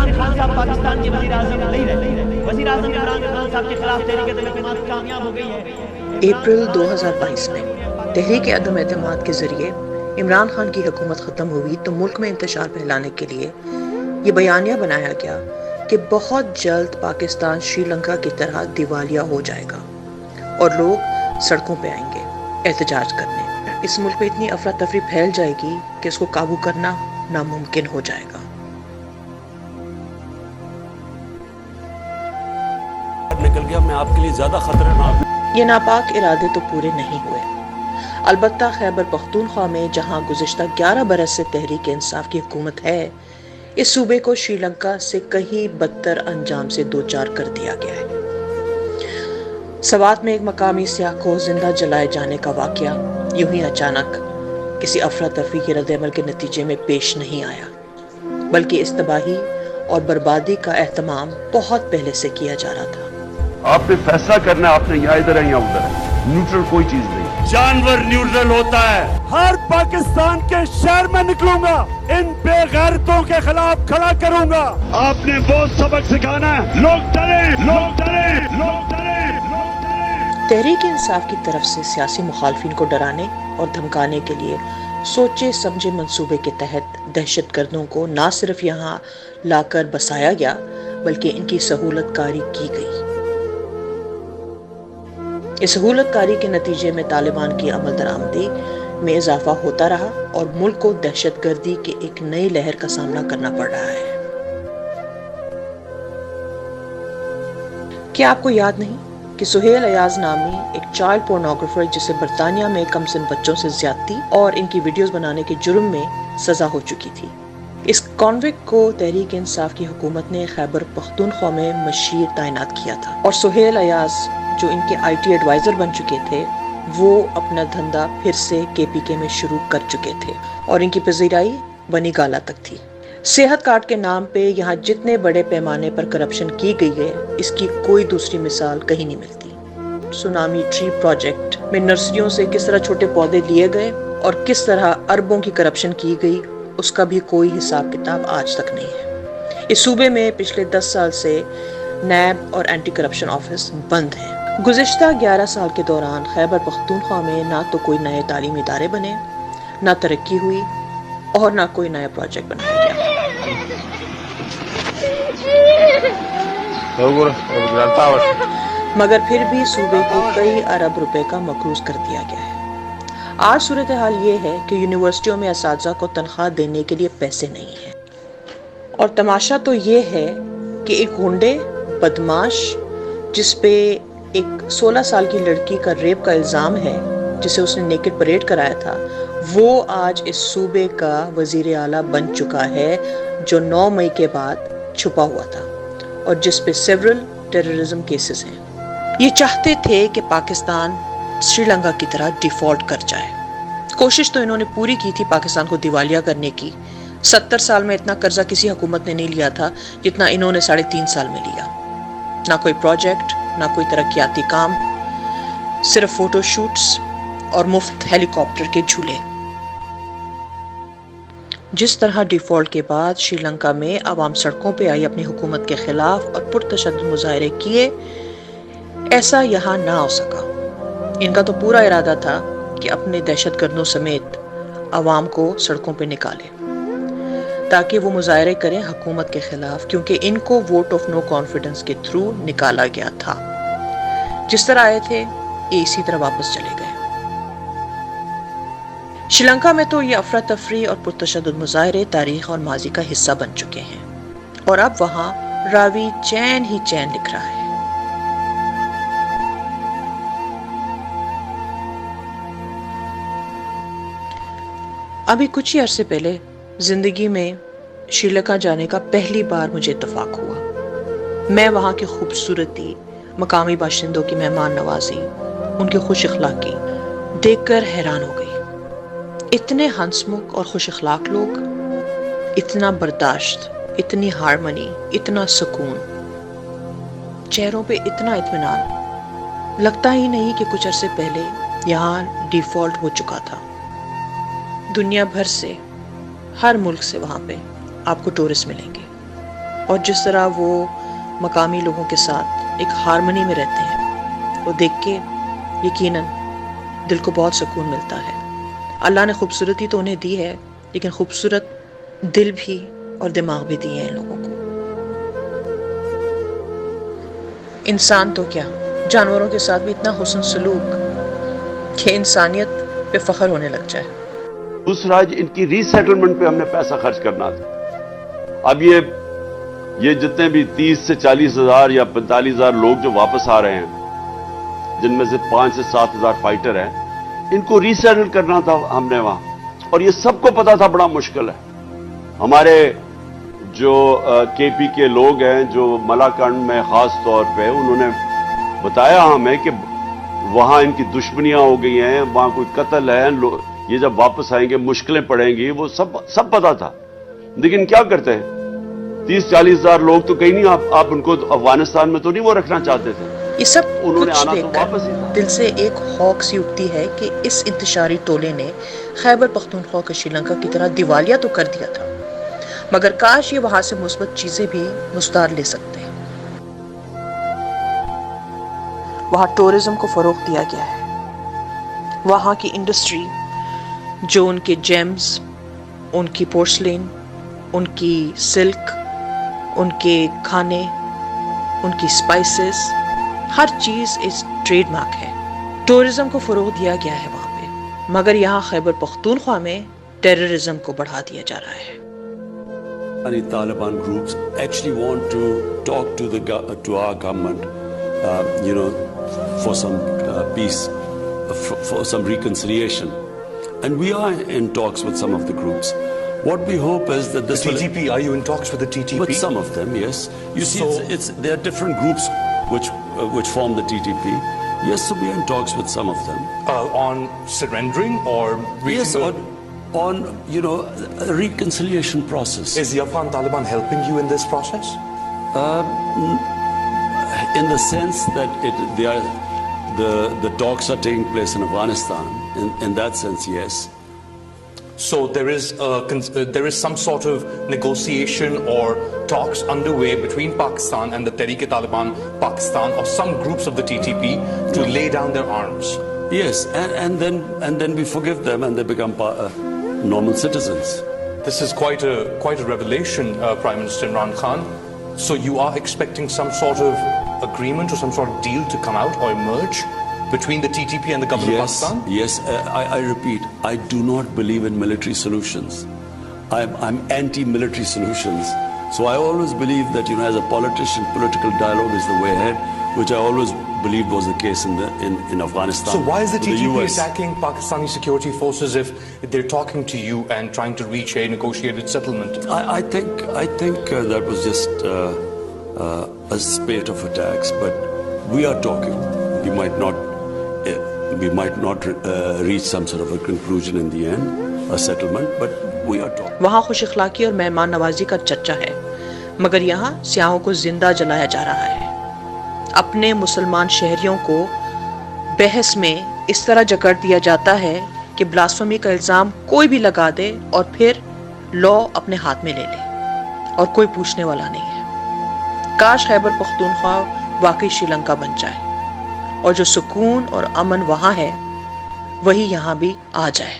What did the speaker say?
عمران خان صاحب پاکستان کے وزیر اعظم نہیں رہے. وزیر اعظم عمران خان صاحب کے خلاف تحریک عدم اعتماد کامیاب ہو گئی ہے. اپریل 2022 میں تحریک عدم اعتماد کے ذریعے عمران خان کی حکومت ختم ہوئی تو ملک میں انتشار پھیلانے کے لیے یہ بیانیہ بنایا گیا کہ بہت جلد پاکستان شری لنکا کی طرح دیوالیہ ہو جائے گا اور لوگ سڑکوں پہ آئیں گے احتجاج کرنے. اس ملک میں اتنی افراتفری پھیل جائے گی کہ اس کو قابو کرنا ناممکن ہو جائے گا. نکل گیا میں آپ کے لیے زیادہ خطرناک. یہ ناپاک ارادے تو پورے نہیں ہوئے. البتہ خیبر پختونخوا میں جہاں گزشتہ 11 برس سے تحریک انصاف کی حکومت ہے، اس صوبے کو شری لنکا سے کہیں بدتر انجام سے دوچار کر دیا گیا ہے. سوات میں ایک مقامی سیاح کو زندہ جلائے جانے کا واقعہ یوں ہی اچانک کسی افراتفری کے رد عمل کے نتیجے میں پیش نہیں آیا، بلکہ اس تباہی اور بربادی کا اہتمام بہت پہلے سے کیا جا رہا تھا. آپ نے فیصلہ کرنا ہے، آپ نے یا ادھر ہے یا ادھر ہے، نیوٹرل کوئی چیز نہیں. جانور نیوٹرل ہوتا ہے. ہر پاکستان کے شہر میں نکلوں گا، ان بے غیرتوں کے خلاف کھڑا کروں گا. آپ نے وہ سبق سکھانا ہے. لوگ ڈرے، لوگ ڈرے، لوگ ڈرے، لوگ ڈرے. تحریک انصاف کی طرف سے سیاسی مخالفین کو ڈرانے اور دھمکانے کے لیے سوچے سمجھے منصوبے کے تحت دہشت گردوں کو نہ صرف یہاں لا کر بسایا گیا بلکہ ان کی سہولت کاری کی گئی. اس سہولت کاری کے نتیجے میں طالبان کی عمل درآمدی میں اضافہ ہوتا رہا اور ملک کو دہشت گردی کے ایک نئی لہر کا سامنا کرنا پڑ رہا ہے. کیا آپ کو یاد نہیں کہ سہیل ایاز نامی ایک چائلڈ پورنوگرافر جسے برطانیہ میں کم سن بچوں سے زیادتی اور ان کی ویڈیوز بنانے کے جرم میں سزا ہو چکی تھی؟ اس کانوکٹ کو تحریک انصاف کی حکومت نے خیبر پختونخوا میں مشیر تعینات کیا تھا اور سہیل ایاز جو ان کے آئی ٹی ایڈوائزر بن چکے تھے وہ اپنا دھندا پھر سے KPK میں شروع کر چکے تھے اور ان کی پذیرائی بنی گالا تک تھی. صحت کارڈ کے نام پہ یہاں جتنے بڑے پیمانے پر کرپشن کی گئی ہے اس کی کوئی دوسری مثال کہیں نہیں ملتی. سونامی ٹری پروجیکٹ میں نرسریوں سے کس طرح چھوٹے پودے لیے گئے اور کس طرح اربوں کی کرپشن کی گئی اس کا بھی کوئی حساب کتاب آج تک نہیں ہے. اس صوبے میں پچھلے 10 سال سے نیب اور اینٹی کرپشن آفس بند ہیں. گزشتہ 11 سال کے دوران خیبر پختونخوا میں نہ تو کوئی نئے تعلیمی ادارے بنے، نہ ترقی ہوئی اور نہ کوئی نیا پروجیکٹ بنایا گیا. مگر پھر بھی صوبے کو کئی ارب روپے کا مقروض کر دیا گیا ہے. آج صورتحال یہ ہے کہ یونیورسٹیوں میں اساتذہ کو تنخواہ دینے کے لیے پیسے نہیں ہیں اور تماشا تو یہ ہے کہ ایک گنڈے بدماش جس پہ ایک 16 سال کی لڑکی کا ریپ کا الزام ہے جسے اس نے نیکڈ پریڈ کرایا تھا وہ آج اس صوبے کا وزیر اعلیٰ بن چکا ہے جو 9 مئی کے بعد چھپا ہوا تھا اور جس پہ سیورل ٹیررزم کیسز ہیں. یہ چاہتے تھے کہ پاکستان سری لنکا کی طرح ڈیفالٹ کر جائے. کوشش تو انہوں نے پوری کی تھی پاکستان کو دیوالیہ کرنے کی. 70 سال میں اتنا قرضہ کسی حکومت نے نہیں لیا تھا جتنا انہوں نے 3.5 سال میں لیا. نہ کوئی پروجیکٹ، نہ کوئی ترقیاتی کام، صرف فوٹو شوٹس اور مفت ہیلی کاپٹر کے جھولے. جس طرح ڈیفالٹ کے بعد شری لنکا میں عوام سڑکوں پہ آئی اپنی حکومت کے خلاف اور پرتشدد مظاہرے کیے، ایسا یہاں نہ ہو سکا. ان کا تو پورا ارادہ تھا کہ اپنے دہشت گردوں سمیت عوام کو سڑکوں پہ نکالے تاکہ وہ مظاہرے کریں حکومت کے خلاف، کیونکہ ان کو ووٹ آف نو کانفیڈنس کے تھرو نکالا گیا تھا. جس طرح آئے تھے یہ اسی طرح واپس چلے گئے. شری لنکا میں تو یہ افراتفری اور پرتشدد مظاہرے تاریخ اور ماضی کا حصہ بن چکے ہیں اور اب وہاں راوی چین ہی چین لکھ رہا ہے. ابھی کچھ ہی عرصے پہلے زندگی میں شری لنکا جانے کا پہلی بار مجھے اتفاق ہوا. میں وہاں کی خوبصورتی، مقامی باشندوں کی مہمان نوازی، ان کی خوش اخلاقی دیکھ کر حیران ہو گئی. اتنے ہنسمکھ اور خوش اخلاق لوگ، اتنا برداشت، اتنی ہارمنی، اتنا سکون، چہروں پہ اتنا اطمینان. لگتا ہی نہیں کہ کچھ عرصے پہلے یہاں ڈیفالٹ ہو چکا تھا. دنیا بھر سے، ہر ملک سے وہاں پہ آپ کو ٹورسٹ ملیں گے. اور جس طرح وہ مقامی لوگوں کے ساتھ ایک ہارمنی میں رہتے ہیں، وہ دیکھ کے یقیناً دل کو بہت سکون ملتا ہے۔ اللہ نے خوبصورتی تو انہیں دی ہے، لیکن خوبصورت دل بھی اور دماغ بھی دیے ہیں ان لوگوں کو۔ انسان تو کیا، جانوروں کے ساتھ بھی اتنا حسن سلوک کہ انسانیت پہ فخر ہونے لگ جائے۔ دوسرا ان کی ری سیٹلمنٹ پہ ہم نے پیسہ خرچ کرنا تھا۔ اب یہ جتنے بھی 30 سے 40 ہزار یا 45 ہزار لوگ جو واپس آ رہے ہیں، جن میں سے 5 سے 7 ہزار فائٹر ہیں، ان کو ری سیٹل کرنا تھا ہم نے وہاں، اور یہ سب کو پتا تھا بڑا مشکل ہے۔ ہمارے جو کے پی کے لوگ ہیں جو ملاکنڈ میں خاص طور پہ، انہوں نے بتایا ہمیں کہ وہاں ان کی دشمنیاں ہو گئی ہیں، وہاں کوئی قتل ہے، یہ جب واپس آئیں گے مشکلیں پڑیں گی، وہ سب پتا تھا۔ لیکن کیا کرتے ہیں، 30-40 ہزار لوگ تو کہیں نہیں، آپ ان کو افغانستان میں تو نہیں وہ رکھنا چاہتے تھے۔ یہ سب انہوں نے کچھ آنا دیکھ تو کر واپس ہی تھا۔ دل سے ایک خوف سی اٹھتی ہے کہ اس انتشاری ٹولے نے خیبر پختونخوا کو شری لنکا کی طرح دیوالیہ تو کر دیا تھا، مگر کاش یہ وہاں سے مثبت چیزیں بھی مستعار لے سکتے ہیں۔ وہاں ٹورزم کو فروغ دیا گیا ہے، وہاں کی انڈسٹری جو ان کے جیمز، ان کی پورسلین، ان کی سلک، ان کے کھانے، ان کی اسپائسز، ہر چیز اس ٹریڈ مارک ہے۔ ٹورزم کو فروغ دیا گیا ہے وہاں پہ، مگر یہاں خیبر پختونخوا میں ٹیررزم کو بڑھا دیا جا رہا ہے۔ Many Taliban groups actually want to talk to our government, for some peace, for some reconciliation, and we are in talks with some of the groups. What we hope is that this The TTP, are you in talks with the TTP? with some of them, yes. You see, there are different groups which form the TTP. Yes, so we are in talks with some of them. On surrendering or Yes, on a reconciliation process. Is the Afghan Taliban helping you in this process? In the sense that the talks are taking place in Afghanistan. In that sense, yes. So there is some sort of negotiation or talks underway between Pakistan and the Tehreek-e-Taliban Pakistan or some groups of the TTP to lay down their arms. Yes, and then we forgive them and they become normal citizens. This is quite a revelation, Prime Minister Imran Khan. So you are expecting some sort of agreement or some sort of deal to come out or emerge between the TTP and the government of Pakistan? Yes, I repeat, I do not believe in military solutions. I'm anti-military solutions. So I always believe that, as a politician, political dialogue is the way ahead, which I always believed was the case in Afghanistan. So why is the TTP US. attacking Pakistani security forces if they're talking to you and trying to reach a negotiated settlement? I think that was just a spate of attacks, but we are talking. We might not reach some sort of a conclusion in the end, a settlement, but we are talking. وہاں خوش اخلاقی اور مہمان نوازی کا چرچا ہے، مگر یہاں سیاحوں کو زندہ جلایا جا رہا ہے۔ اپنے مسلمان شہریوں کو بحث میں اس طرح جکڑ دیا جاتا ہے کہ بلاسفمی کا الزام کوئی بھی لگا دے اور پھر لا اپنے ہاتھ میں لے لے اور کوئی پوچھنے والا نہیں ہے۔ کاش خیبر پختونخوا واقعی شری لنکا بن جائے اور جو سکون اور امن وہاں ہے وہی یہاں بھی آ جائے۔